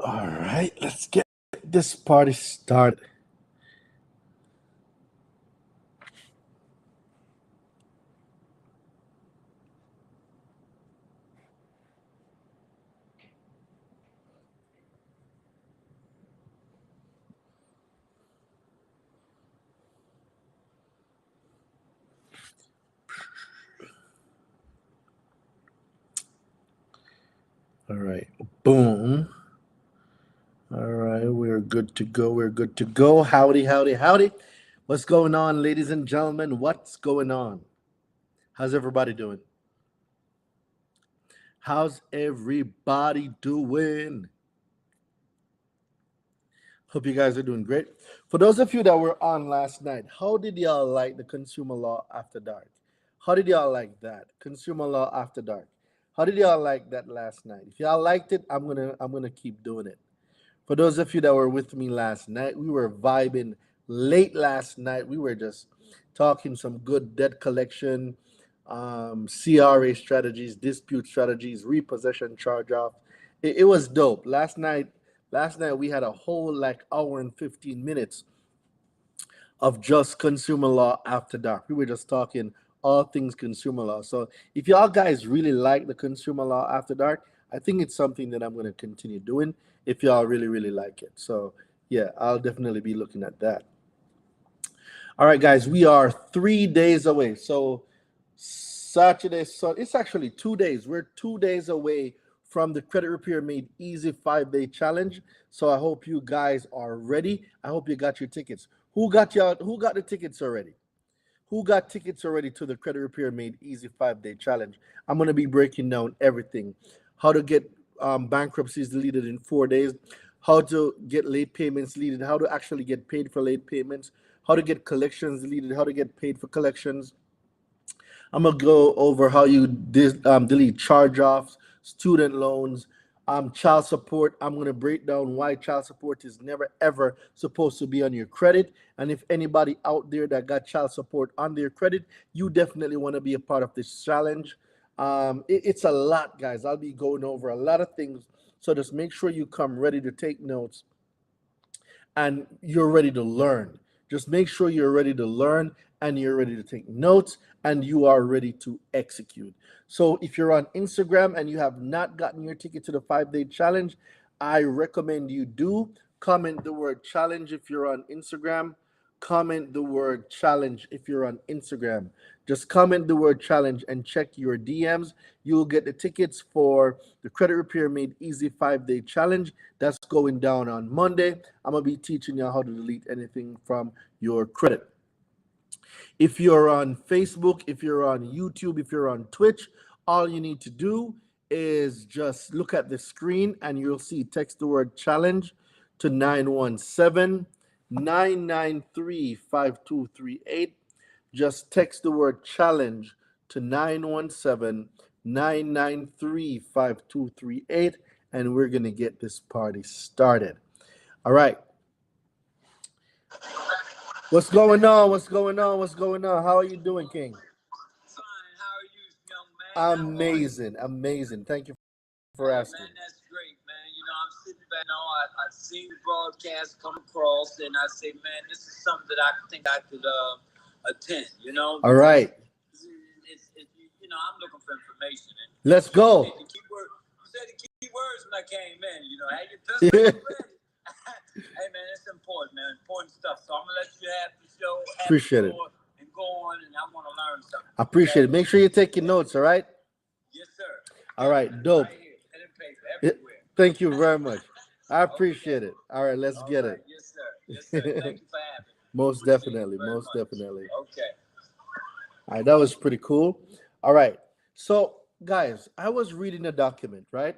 All right, let's get this party started. All right, boom. All right, we're good to go. We're good to go. Howdy, howdy, howdy. What's going on, ladies and gentlemen? What's going on? How's everybody doing? How's everybody doing? Hope you guys are doing great. For those of you that were on last night, how did y'all like the Consumer Law After Dark? How did y'all like that? Consumer Law After Dark. How did y'all like that last night? If y'all liked it, I'm gonna keep doing it. For those of you that were with me last night, we were vibing late last night. We were just talking some good debt collection, CRA strategies, dispute strategies, repossession charge off. It was dope. Last night we had a whole like hour and 15 minutes of just consumer law after dark. We were just talking all things consumer law. So if y'all guys really like the consumer law after dark, I think it's something that I'm going to continue doing if y'all really, really like it. So yeah, I'll definitely be looking at that. All right, guys, we are 3 days away. So Saturday, so it's actually 2 days. We're 2 days away from the Credit Repair Made Easy 5-day challenge. So I hope you guys are ready. I hope you got your tickets. Who got the tickets already? Who got tickets already to the Credit Repair Made Easy 5-day challenge? I'm going to be breaking down everything. How to get bankruptcies deleted in 4 days, how to get late payments deleted, how to actually get paid for late payments, how to get collections deleted, how to get paid for collections. I'm gonna go over how you delete charge-offs, student loans, child support. I'm gonna break down why child support is never ever supposed to be on your credit. And if anybody out there that got child support on their credit, you definitely want to be a part of this challenge. It's a lot, guys. I'll be going over a lot of things. So just make sure you come ready to take notes and you're ready to learn. Just make sure you're ready to learn and you're ready to take notes and you are ready to execute. So if you're on Instagram and you have not gotten your ticket to the 5-day challenge, I recommend you do comment the word challenge if you're on Instagram. Comment the word challenge if you're on Instagram. Just comment the word challenge and check your DMs. You'll get the tickets for the Credit Repair Made Easy 5-day challenge. That's going down on Monday. I'm going to be teaching you how to delete anything from your credit. If you're on Facebook, if you're on YouTube, if you're on Twitch, all you need to do is just look at the screen and you'll see text the word challenge to 917 993 5238. Just text the word challenge to 917 993 5238 and we're going to get this party started. All right. What's going on? What's going on? What's going on? How are you doing, King? Fine. How are you, young man? Amazing, amazing. Thank you for asking. Man, that's great, man. I'm sitting back now. I've seen the broadcast come across, and I say, man, this is something that I think I could attend. All right. I'm looking for information. And Let's go. You said the key words when I came in. Have your pistol ready. Hey, man, it's important, man. Important stuff. So I'm gonna let you have the show. Appreciate it. And go on, and I want to learn something. I appreciate it. Make sure you take your notes, all right? Yes, sir. All right, dope. Right here, pen and paper, everywhere. Thank you very much. I appreciate it. All right, let's get it. Yes, sir. Yes, sir. Thank you for having me. Most definitely. Most definitely. Okay. All right, that was pretty cool. All right. So, guys, I was reading a document, right?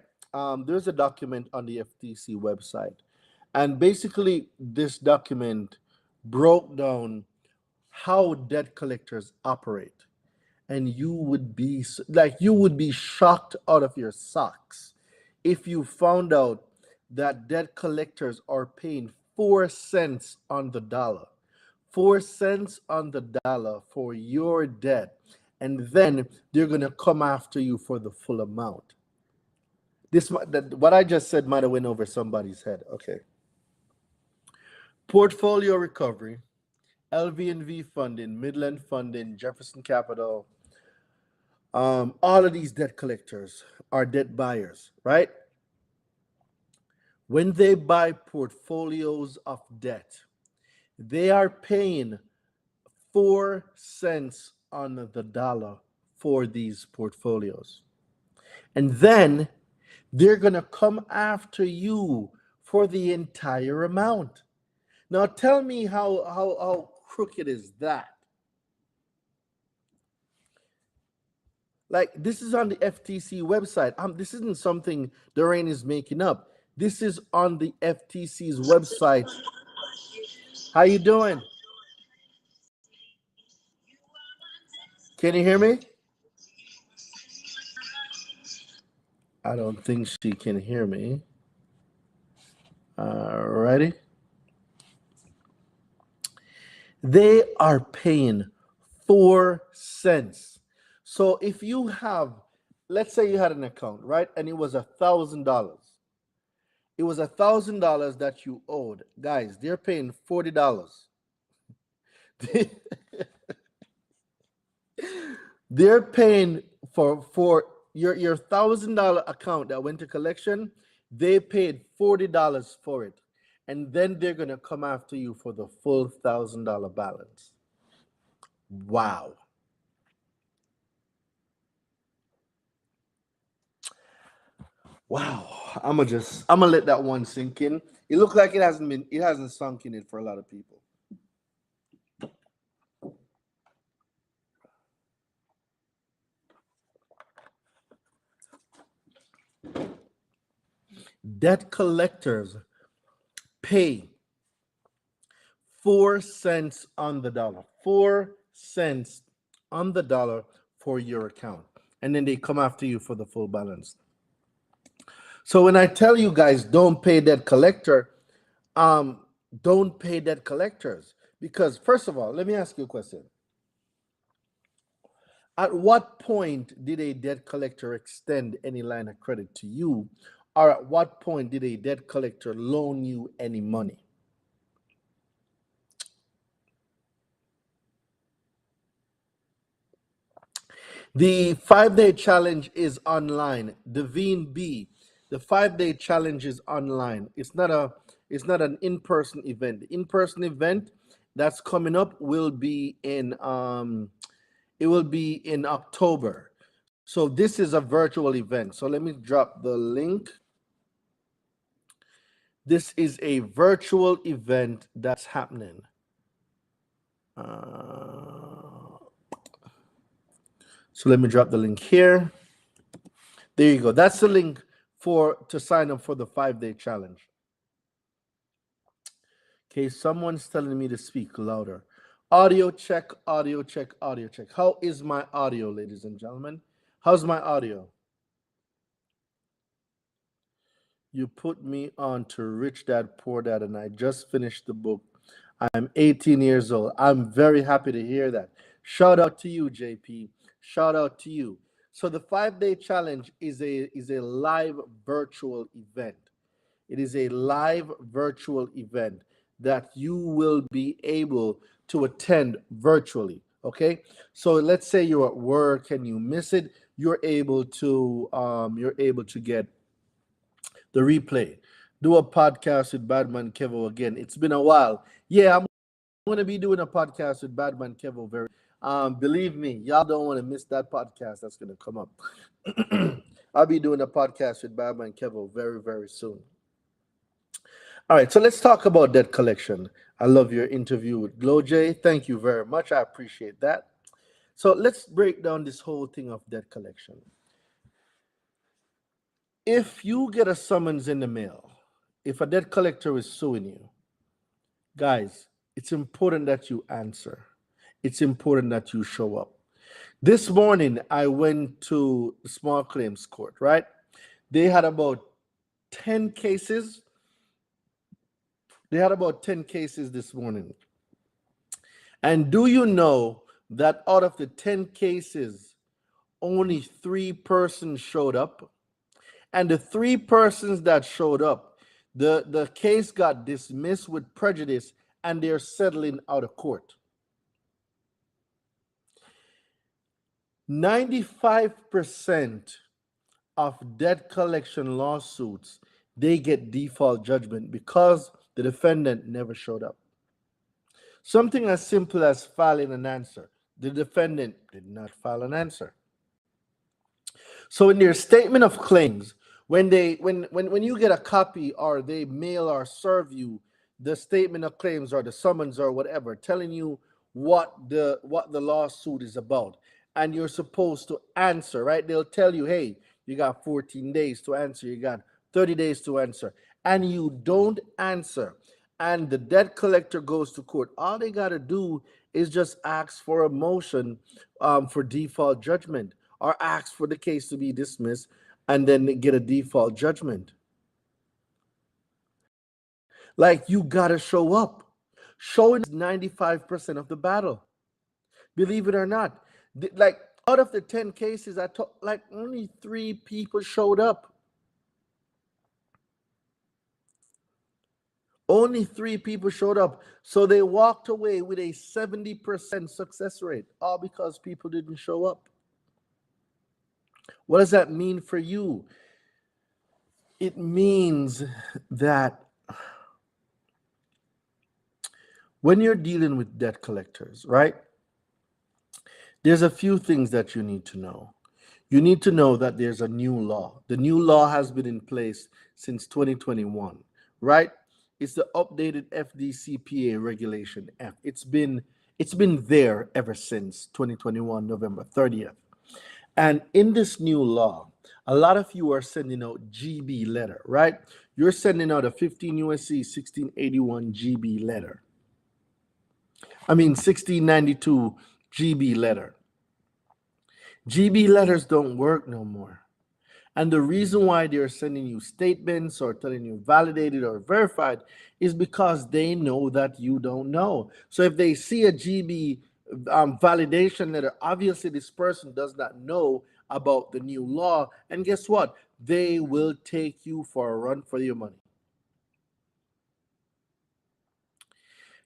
There's a document on the FTC website. And basically, this document broke down how debt collectors operate. And you would be shocked out of your socks if you found out that debt collectors are paying 4 cents on the dollar. 4 cents on the dollar for your debt. And then they're going to come after you for the full amount. What I just said might have went over somebody's head. Okay. Portfolio recovery, LV&V funding, Midland funding, Jefferson Capital, all of these debt collectors are debt buyers, right? When they buy portfolios of debt, they are paying 4 cents on the dollar for these portfolios. And then they're going to come after you for the entire amount. Now tell me how crooked is that? Like, this is on the FTC website. This isn't something Doreen is making up. This is on the FTC's website. How you doing? Can you hear me? I don't think she can hear me. Alrighty. They are paying 4 cents. So if you have, let's say you had an account, right? And it was $1,000. It was $1,000 that you owed. Guys, they're paying $40. They're paying for your $1,000 account that went to collection. They paid $40 for it, and then they're gonna come after you for the full $1,000 balance. Wow. Wow. I'm gonna let that one sink in. It looks like it hasn't sunk in it for a lot of people. Debt collectors pay 4 cents on the dollar. 4 cents on the dollar for your account. And then they come after you for the full balance. So when I tell you guys don't pay debt collector, um, don't pay debt collectors. Because first of all, let me ask you a question. At what point did a debt collector extend any line of credit to you? Or at what point did a debt collector loan you any money? The 5 day challenge is online. Devine B, the 5 day challenge is online. It's not an in-person event. The in-person event that's coming up will be in October. So this is a virtual event. So let me drop the link. This is a virtual event that's happening. So let me drop the link here. There you go. That's the link to sign up for the 5 day challenge. Okay, someone's telling me to speak louder. Audio check, audio check, audio check. How is my audio, ladies and gentlemen? How's my audio? You put me on to Rich Dad Poor Dad, and I just finished the book. I'm 18 years old. I'm very happy to hear that. Shout out to you, JP. Shout out to you. So the 5 day challenge is a live virtual event. It is a live virtual event that you will be able to attend virtually. Okay, so let's say you're at work and you miss it, you're able to get the replay. Do a podcast with Badman Kevo again. It's been a while. Yeah, I'm going to be doing a podcast with Badman Kevo very. Believe me, y'all don't want to miss that podcast that's going to come up. I'll be doing a podcast with Badman Kevo very, very soon. All right, so let's talk about debt collection. I love your interview with Glow J. Thank you very much. I appreciate that. So let's break down this whole thing of debt collection. If you get a summons in the mail, if a debt collector is suing you, guys, it's important that you answer. It's important that you show up. This morning, I went to the small claims court, right? They had about 10 cases. They had about 10 cases this morning. And do you know that out of the 10 cases, only 3 persons showed up? And the three persons that showed up, the case got dismissed with prejudice and they're settling out of court. 95% of debt collection lawsuits, they get default judgment because the defendant never showed up. Something as simple as filing an answer. The defendant did not file an answer. So in their statement of claims, when you get a copy or they mail or serve you the statement of claims or the summons or whatever, telling you what the lawsuit is about, and you're supposed to answer, right? They'll tell you, hey, you got 14 days to answer, you got 30 days to answer, and you don't answer, and the debt collector goes to court. All they got to do is just ask for a motion for default judgment, or ask for the case to be dismissed and then get a default judgment. Like, you got to show up. Showing 95% of the battle. Believe it or not. Like, out of the 10 cases, I told, like, only 3 people showed up. Only 3 people showed up. So they walked away with a 70% success rate, all because people didn't show up. What does that mean for you? It means that when you're dealing with debt collectors, right, there's a few things that you need to know. You need to know that there's a new law. The new law has been in place since 2021, right? It's the updated FDCPA regulation F. It's been there ever since 2021 November 30th. And in this new law, a lot of you are sending out GB letter, right? You're sending out a 15 USC 1681 GB letter. 1692 GB letter. GB letters don't work no more. And the reason why they're sending you statements or telling you validated or verified is because they know that you don't know. So if they see a GB validation letter, obviously this person does not know about the new law. And guess what? They will take you for a run for your money.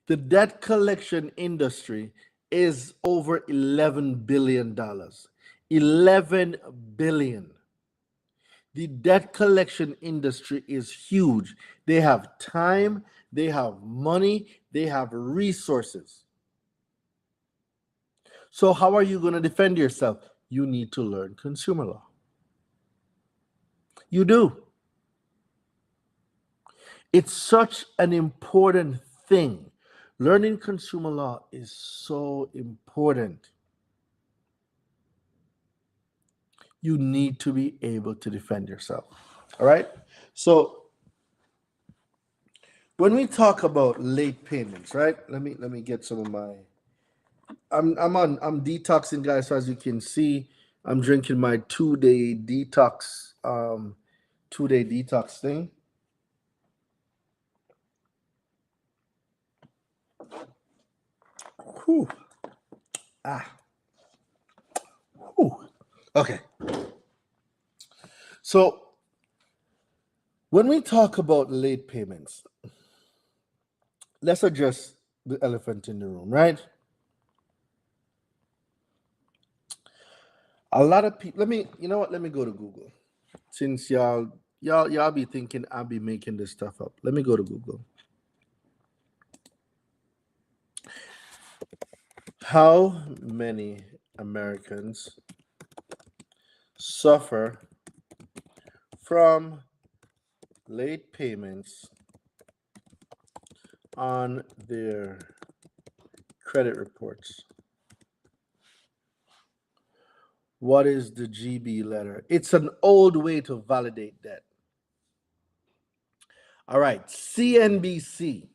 The debt collection industry is over $11 billion. $11 billion. The debt collection industry is huge. They have time, they have money, they have resources. So how are you going to defend yourself? You need to learn consumer law. You do. It's such an important thing. Learning consumer law is so important. You need to be able to defend yourself. All right? So when we talk about late payments, right? Let me get some of my I'm detoxing, guys. So as you can see, I'm drinking my 2-day detox 2-day detox thing. Whew. Ah. Whew. Okay. So when we talk about late payments, let's address the elephant in the room, right? A lot of people, you know what? Let me go to Google. Since y'all be thinking I'll be making this stuff up. Let me go to Google. How many Americans suffer from late payments on their credit reports? What is the GB letter? It's an old way to validate debt. All right, CNBC.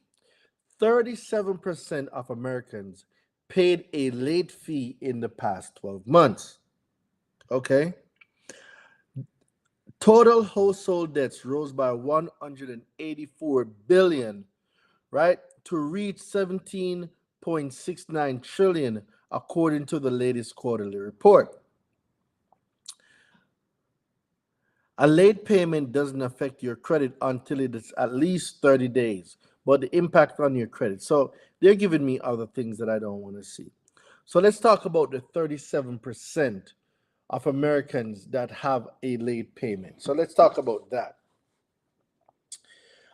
37% of Americans paid a late fee in the past 12 months. Okay. Total household debts rose by 184 billion, right, to reach 17.69 trillion according to the latest quarterly report. A late payment doesn't affect your credit until it is at least 30 days, but the impact on your credit. So they're giving me other things that I don't want to see. So let's talk about the 37% of Americans that have a late payment. So let's talk about that.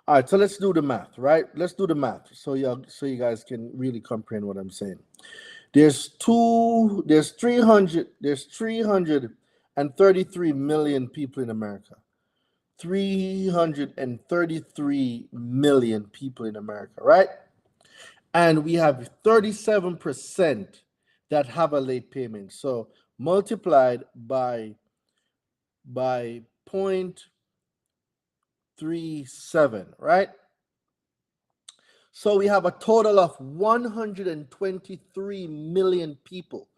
All right, so let's do the math, right? Let's do the math so you guys can really comprehend what I'm saying. There's 333 million people in America. 333 million people in America, right? And we have 37% that have a late payment. So multiplied by 0.37, right? So we have a total of 123 million people.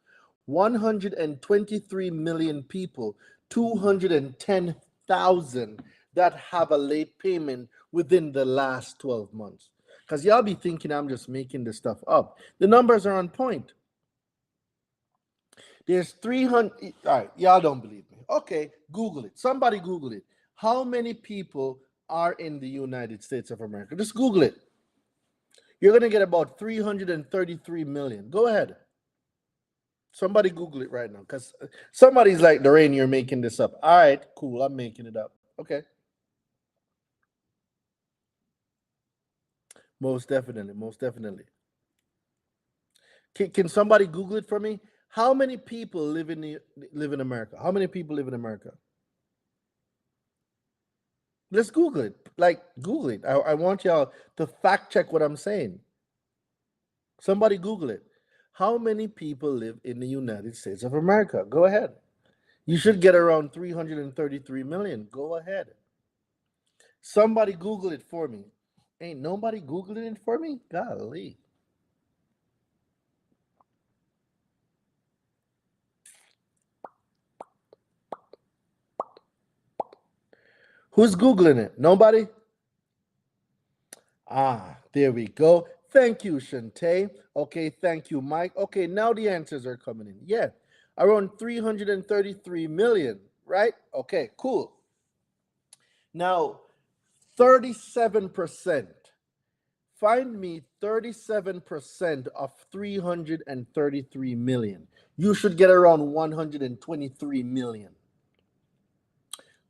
123 million people, 210,000 that have a late payment within the last 12 months. Because y'all be thinking I'm just making this stuff up. The numbers are on point. There's 300. All right, y'all don't believe me. Okay, Google it. Somebody Google it. How many people are in the United States of America? Just Google it. You're going to get about 333 million. Go ahead. Somebody Google it right now, because somebody's like, Lorraine, you're making this up. All right, cool. I'm making it up. Okay. Most definitely. Most definitely. Can somebody Google it for me? How many people live in America? How many people live in America? Let's Google it. Like, Google it. I want y'all to fact check what I'm saying. Somebody Google it. How many people live in the United States of America? Go ahead. You should get around 333 million. Go ahead. Somebody Google it for me. Ain't nobody Googling it for me? Golly. Who's Googling it? Nobody? Ah, there we go. Thank you, Shantae. Okay, thank you, Mike. Okay, now the answers are coming in. Yeah, around 333 million, right? Okay, cool. Now, 37%. Find me 37% of 333 million. You should get around 123 million.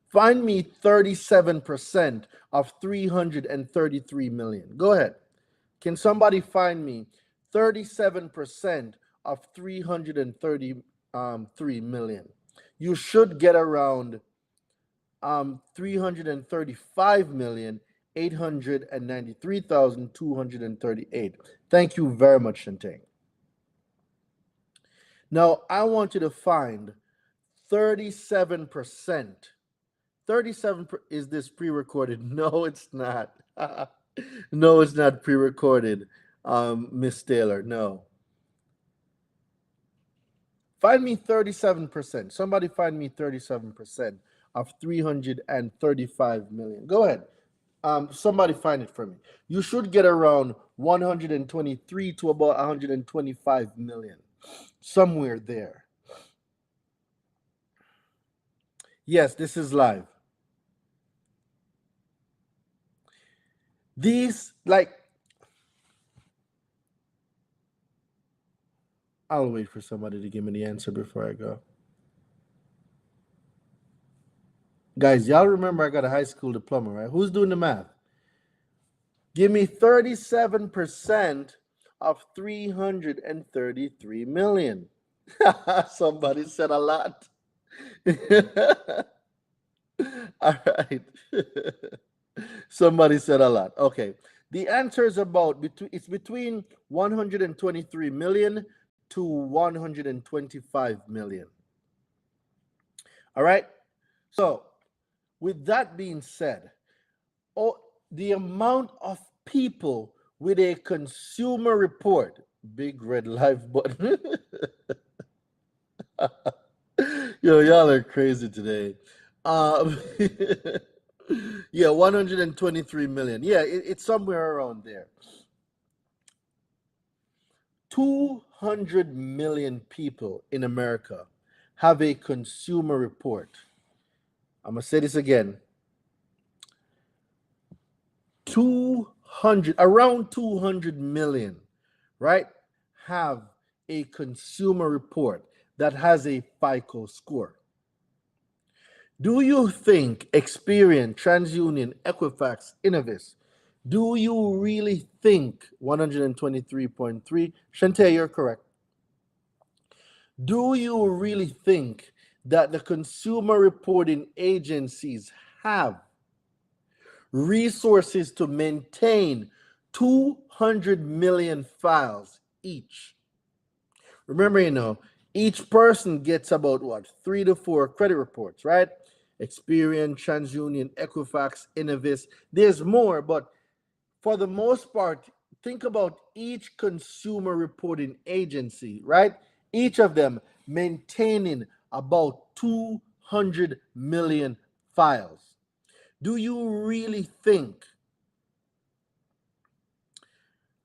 Find me 37% of 333 million. Go ahead. Can somebody find me 37% of 333 million? You should get around 335,893,238. Thank you very much, Shantang. Now, I want you to find 37%. 37 is this pre-recorded? No, it's not. No, it's not pre-recorded, Miss Taylor. No. Find me 37%. Somebody find me 37% of 335 million. Go ahead. Somebody find it for me. You should get around 123 to about 125 million. Somewhere there. Yes, this is live. These, like, I'll wait for somebody to give me the answer before I go. Guys, y'all remember I got a high school diploma, right? Who's doing the math? Give me 37% of 333 million. Somebody said a lot. All right. Somebody said a lot. Okay. The answer is it's between 123 million to 125 million. All right. So, with that being said, the amount of people with a consumer report, big red live button. Yo, y'all are crazy today. Um, yeah, 123 million. Yeah, it's somewhere around there. 200 million people in America have a consumer report. I'm going to say this again. 200, around 200 million, right, have a consumer report that has a FICO score. Do you think Experian, TransUnion, Equifax, Innovis, do you really think 123.3? Shantae, you're correct. Do you really think that the consumer reporting agencies have resources to maintain 200 million files each? Remember, each person gets about what, 3 to 4 credit reports, right? Experian, TransUnion, Equifax, Innovis. There's more, but for the most part, think about each consumer reporting agency, right? Each of them maintaining about 200 million files. Do you really think?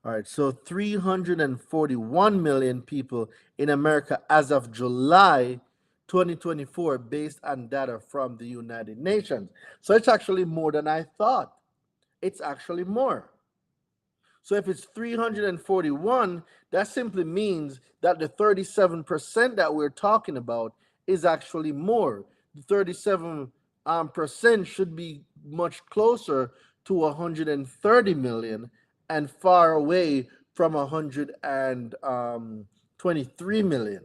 All right, so 341 million people in America as of July 2024, based on data from the United Nations. So it's actually more than I thought. It's actually more. So if it's 341, that simply means that the 37% that we're talking about is actually more. The 37 percent should be much closer to 130 million and far away from 123 million,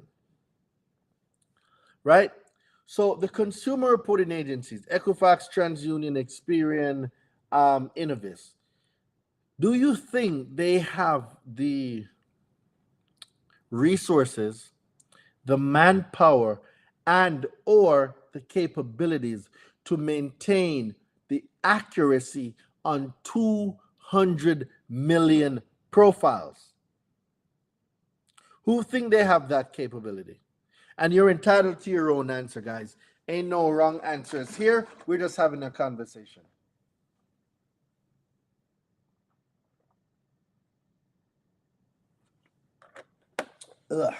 right? So the consumer reporting agencies, Equifax, TransUnion, Experian, Innovis, do you think they have the resources, the manpower, and or the capabilities to maintain the accuracy on 200 million profiles? Who think they have that capability? And you're entitled to your own answer, guys. Ain't no wrong answers here. We're just having a conversation. Ugh.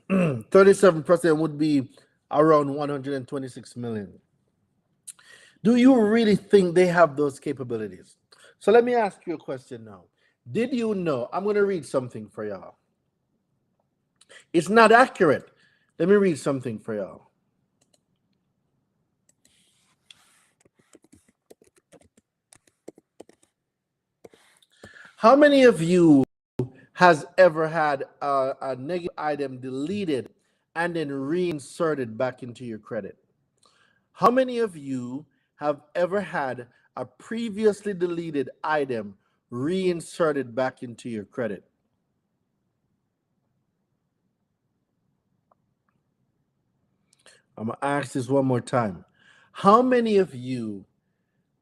37% would be around 126 million. Do you really think they have those capabilities? So let me ask you a question now. Did you know? I'm going to read something for y'all. It's not accurate. Let me read something for y'all. How many of you has ever had a negative item deleted and then reinserted back into your credit? How many of you have ever had a previously deleted item reinserted back into your credit? I'm going to ask this one more time. How many of you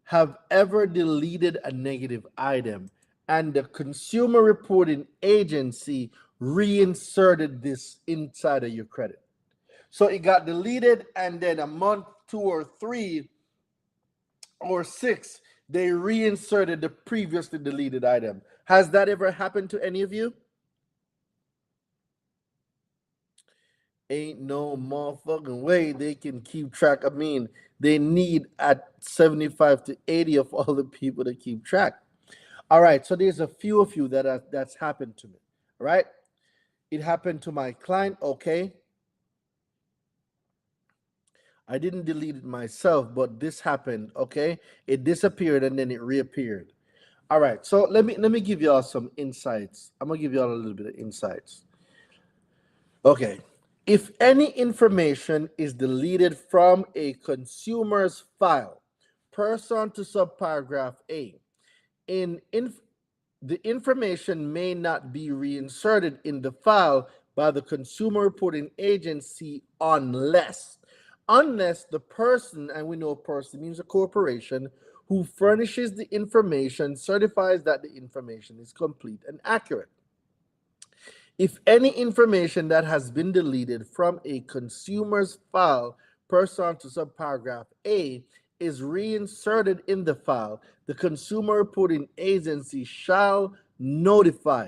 have ever deleted a negative item and the consumer reporting agency reinserted this inside of your credit? So it got deleted, and then a month, 2 or 3 or 6, they reinserted the previously deleted item. Has that ever happened to any of you? Ain't no motherfucking way they can keep track. I mean, they need at 75 to 80 of all the people to keep track. All right, so there's a few of you that's happened to me. All right, it happened to my client. Okay, I didn't delete it myself, but this happened. Okay, it disappeared and then it reappeared. All right, so let me give y'all some insights. I'm gonna give y'all a little bit of insights. Okay, if any information is deleted from a consumer's file, person to subparagraph A, the information may not be reinserted in the file by the consumer reporting agency unless the person, and we know person means a corporation, who furnishes the information certifies that the information is complete and accurate. If any information that has been deleted from a consumer's file pursuant to subparagraph A is reinserted in the file, the consumer reporting agency shall notify,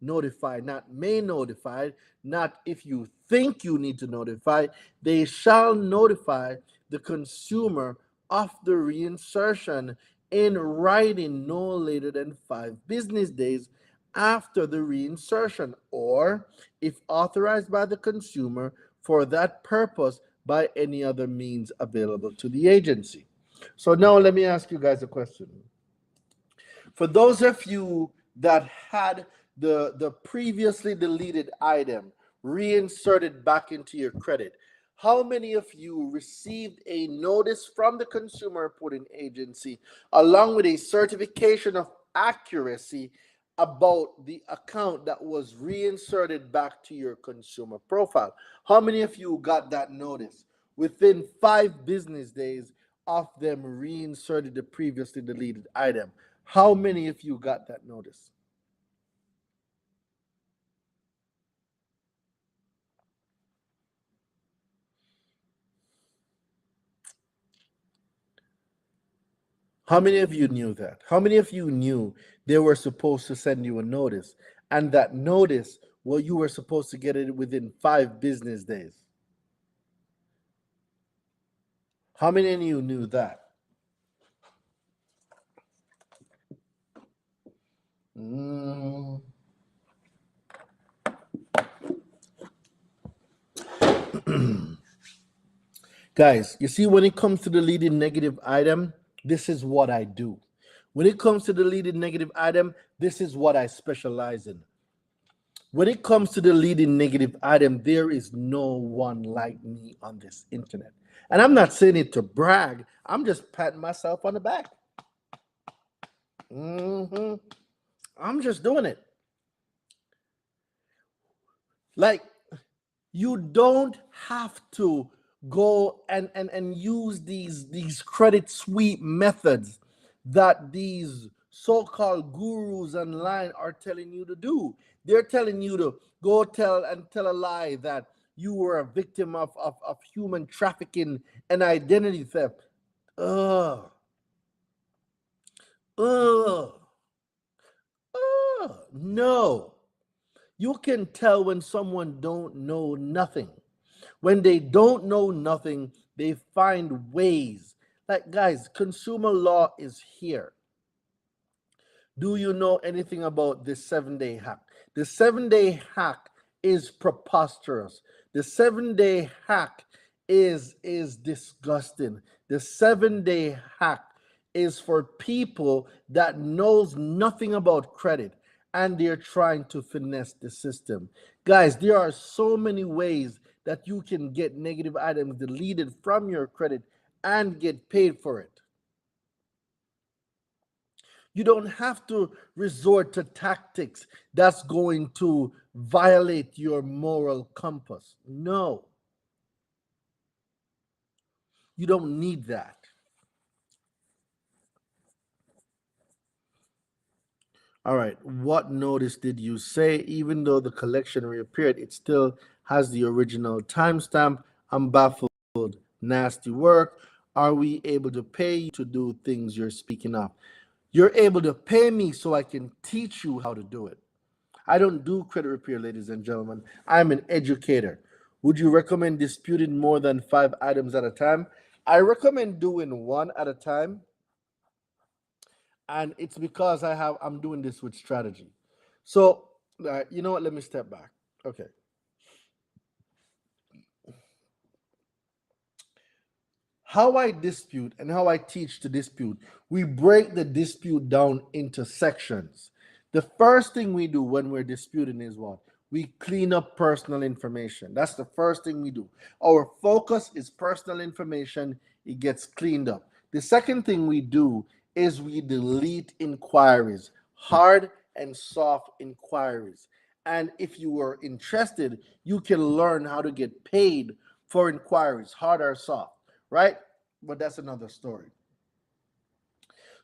not may notify, not if you think you need to notify. They shall notify the consumer of the reinsertion in writing no later than 5 business days after the reinsertion, or if authorized by the consumer for that purpose by any other means available to the agency. So now let me ask you guys a question. For those of you that had the previously deleted item reinserted back into your credit, how many of you received a notice from the consumer reporting agency along with a certification of accuracy about the account that was reinserted back to your consumer profile? How many of you got that notice within 5 business days of them reinserted the previously deleted item? How many of you got that notice? How many of you knew that? How many of you knew they were supposed to send you a notice, and that notice, well, you were supposed to get it within 5 business days? How many of you knew that? Mm. Guys, you see, when it comes to the leading negative item, this is what I do. When it comes to the leading negative item, this is what I specialize in. When it comes to the leading negative item, there is no one like me on this internet. And I'm not saying it to brag, I'm just patting myself on the back. hmm I'm just doing it. Like, you don't have to go and use these credit sweep methods that these so-called gurus online are telling you to do. They're telling you to go tell a lie that you were a victim of human trafficking and identity theft. Ugh. Ugh. No. You can tell when someone don't know nothing. When they don't know nothing, they find ways. Like, guys, consumer law is here. Do you know anything about the 7 day hack? The 7 day hack is preposterous. The 7 day hack is disgusting. The 7 day hack is for people that knows nothing about credit and they're trying to finesse the system. Guys, there are so many ways that you can get negative items deleted from your credit and get paid for it. You don't have to resort to tactics that's going to violate your moral compass. No, you don't need that. All right, what notice did you say? Even though the collection reappeared, it still has the original timestamp. I'm baffled. Nasty work. Are we able to pay you to do things you're speaking of? You're able to pay me so I can teach you how to do it. I don't do credit repair, ladies and gentlemen. I'm an educator. Would you recommend disputing more than 5 items at a time? I recommend doing one at a time, and it's because I'm doing this with strategy. So, you know what? Let me step back. Okay. How I dispute and how I teach to dispute, we break the dispute down into sections. The first thing we do when we're disputing is what? We clean up personal information. That's the first thing we do. Our focus is personal information, it gets cleaned up. The second thing we do is we delete inquiries, hard and soft inquiries. And if you are interested, you can learn how to get paid for inquiries, hard or soft, right? But that's another story.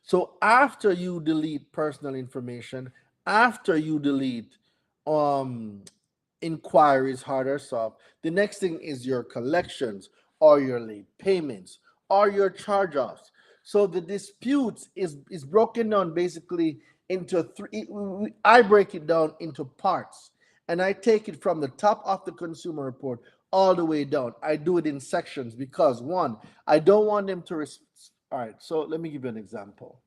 So after you delete personal information, after you delete um inquiries, hard or soft, the next thing is your collections or your late payments or your charge-offs. So the disputes is broken down basically into three. I break it down into parts. and I take it from the top of the consumer report all the way down. I do it in sections because one, I don't want them to. All right, so let me give you an example.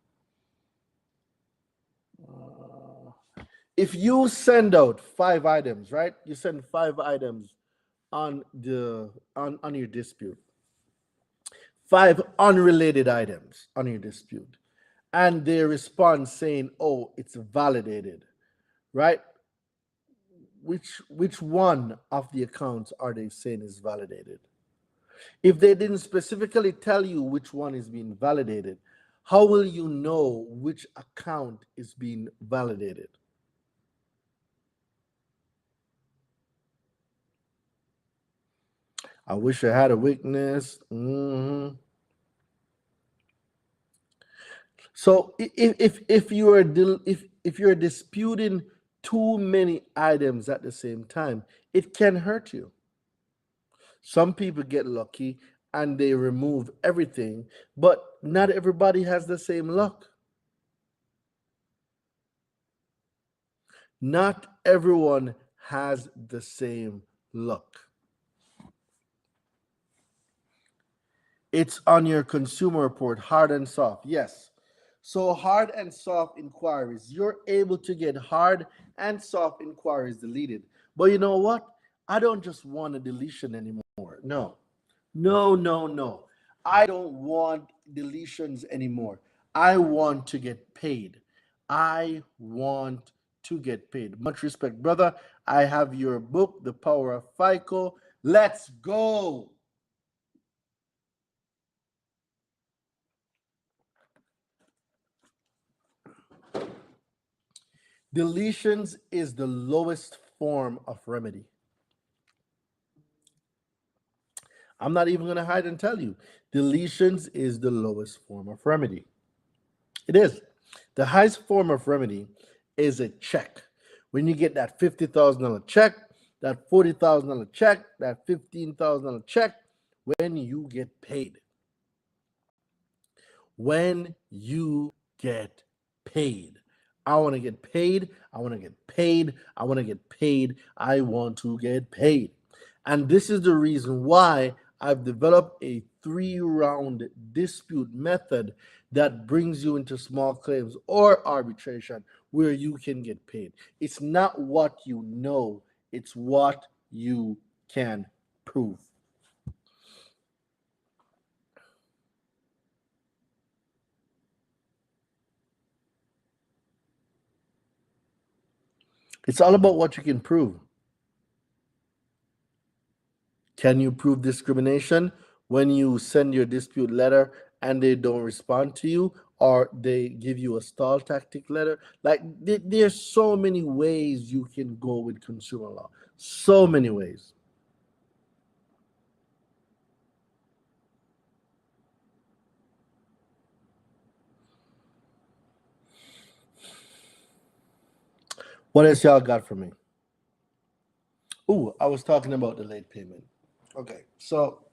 If you send out 5 items, right? You send 5 items on on your dispute, 5 unrelated items on your dispute, and they respond saying, "Oh, it's validated," right? Which one of the accounts are they saying is validated? If they didn't specifically tell you which one is being validated, how will you know which account is being validated? I wish I had a weakness. So if you are if you're disputing too many items at the same time, it can hurt you. Some people get lucky and they remove everything, but not everybody has the same luck. Not everyone has the same luck. It's on your consumer report, hard and soft. Yes. So, hard and soft inquiries, you're able to get hard and soft inquiries deleted. But you know what? I don't just want a deletion anymore. No, no, no, no. I don't want deletions anymore. I want to get paid. I want to get paid. Much respect, brother. I have your book, The Power of FICO. Let's go. Deletions is the lowest form of remedy. I'm not even going to hide and tell you. Deletions is the lowest form of remedy. It is. The highest form of remedy is a check. When you get that $50,000 check, that $40,000 check, that $15,000 check, when you get paid. When you get paid. I want to get paid. I want to get paid. I want to get paid. I want to get paid. And this is the reason why I've developed a 3 round dispute method that brings you into small claims or arbitration where you can get paid. It's not what you know, it's what you can prove. It's all about what you can prove. Can you prove discrimination when you send your dispute letter and they don't respond to you or they give you a stall tactic letter? Like, there's so many ways you can go with consumer law. So many ways. What else y'all got for me? Ooh, I was talking about the late payment. Okay, so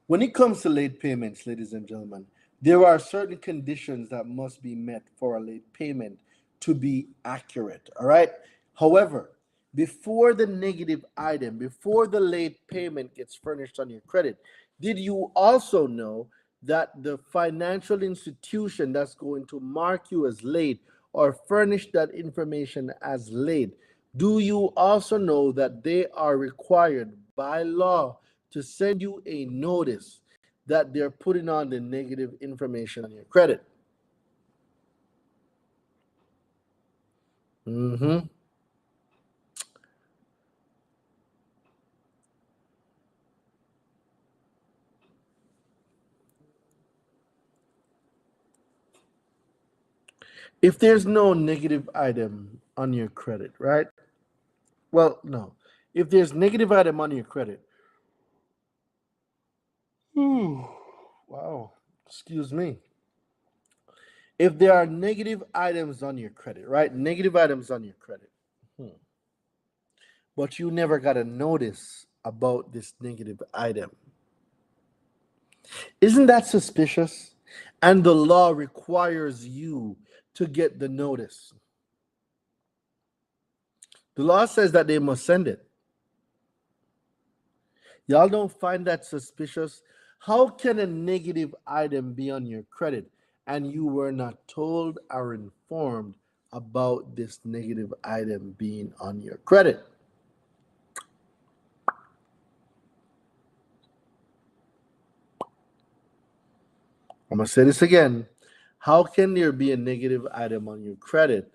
when it comes to late payments, ladies and gentlemen, there are certain conditions that must be met for a late payment to be accurate. All right. However, before the negative item, before the late payment gets furnished on your credit, did you also know that the financial institution that's going to mark you as late or furnish that information as late, do you also know that they are required by law to send you a notice that they're putting on the negative information on your credit? Mm-hmm. If there's no negative item on your credit, right? Well, no. If there's negative item on your credit, wow, excuse me. If there are negative items on your credit, right? Negative items on your credit, hmm, but you never got a notice about this negative item. Isn't that suspicious? And the law requires you to get the notice. The law says that they must send it. Y'all don't find that suspicious? How can a negative item be on your credit and you were not told or informed about this negative item being on your credit? I'm going to say this again. How can there be a negative item on your credit,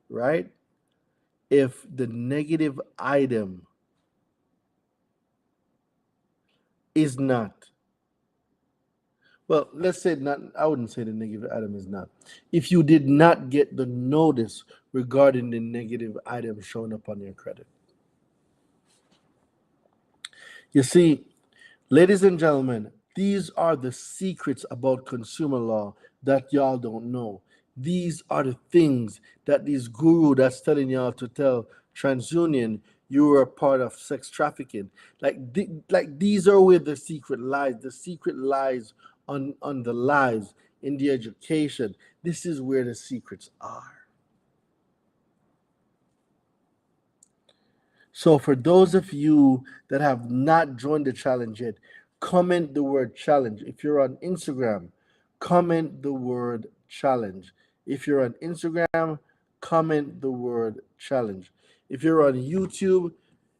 right? If the negative item is not, well, let's say not, I wouldn't say the negative item is not. If you did not get the notice regarding the negative item showing up on your credit. You see, ladies and gentlemen, these are the secrets about consumer law that y'all don't know. These are the things that these guru that's telling y'all to tell TransUnion you are part of sex trafficking. Like these are where the secret lies. The secret lies on the lives in the education. This is where the secrets are. So for those of you that have not joined the challenge yet, comment the word challenge. If you're on Instagram, comment the word challenge. If you're on Instagram, comment the word challenge. If you're on YouTube,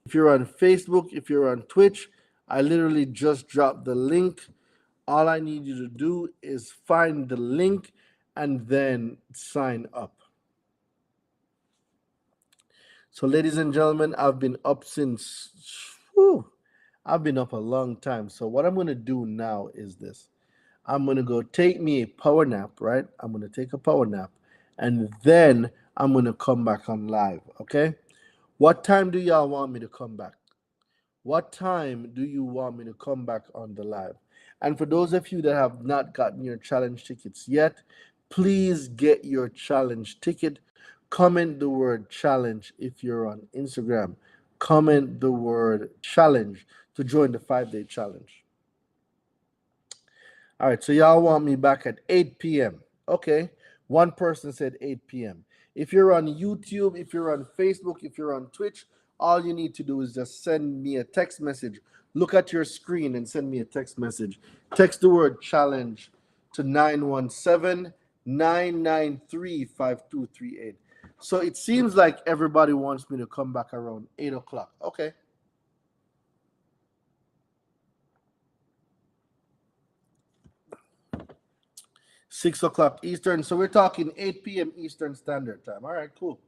if you're on Facebook, if you're on Twitch, I literally just dropped the link. All I need you to do is find the link and then sign up. So, ladies and gentlemen, I've been up since, I've been up a long time. So, what I'm going to do now is this. I'm going to go take me a power nap, right? I'm going to take a power nap and then I'm going to come back on live, okay? What time do y'all want me to come back? What time do you want me to come back on the live? And for those of you that have not gotten your challenge tickets yet, please get your challenge ticket. Comment the word challenge if you're on Instagram. Comment the word challenge to join the 5-day challenge. All right, so y'all want me back at 8 p.m. Okay, one person said 8 p.m. If you're on YouTube, if you're on Facebook, if you're on Twitch, all you need to do is just send me a text message. Look at your screen and send me a text message. Text the word challenge to 917-993-5238. So it seems like everybody wants me to come back around 8 o'clock. Okay. 6 o'clock Eastern. So we're talking 8 p.m. Eastern Standard Time. All right, cool.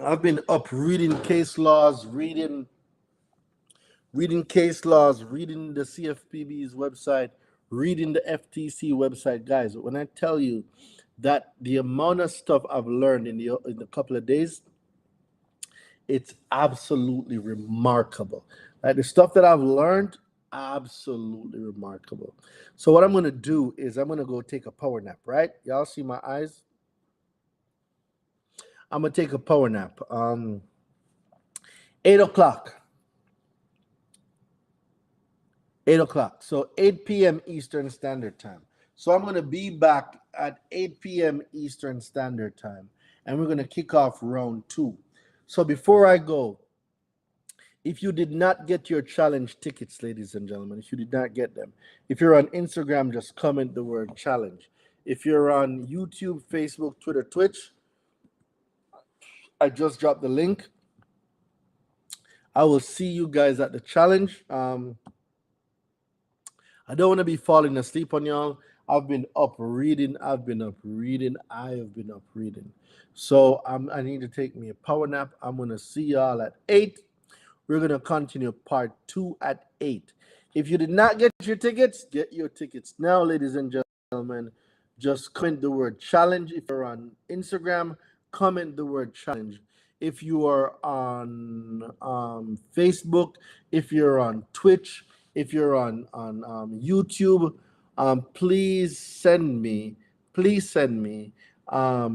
I've been up reading case laws, reading case laws, reading the CFPB's website, reading the FTC website. Guys, when I tell you that the amount of stuff I've learned in the couple of days, it's absolutely remarkable. Like the stuff that I've learned, absolutely remarkable. So what I'm going to do is I'm going to go take a power nap, right? Y'all see my eyes? I'm going to take a power nap. 8 o'clock. 8 o'clock. So 8 p.m. Eastern Standard Time. So I'm going to be back at 8 p.m. Eastern Standard Time. And we're going to kick off round 2. So before I go, if you did not get your challenge tickets, ladies and gentlemen, if you did not get them, if you're on Instagram, just comment the word challenge. If you're on YouTube, Facebook, Twitter, Twitch, I just dropped the link. I will see you guys at the challenge. I don't want to be falling asleep on y'all. I've been up reading. I have been up reading. So I need to take me a power nap. I'm going to see y'all at 8. We're going to continue part 2 at 8. If you did not get your tickets, get your tickets now, ladies and gentlemen. Just comment the word challenge. If you're on Instagram, comment the word challenge. If you are on Facebook, if you're on Twitch, if you're on YouTube, please send me a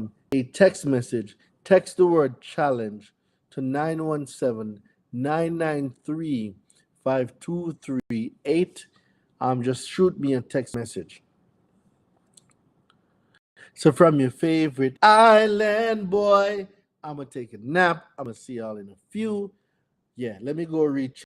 text message. Text the word challenge to 917-993-5238. Just shoot me a text message. So from your favorite island boy, I'm gonna take a nap. I'm gonna see y'all in a few. Yeah, let me go read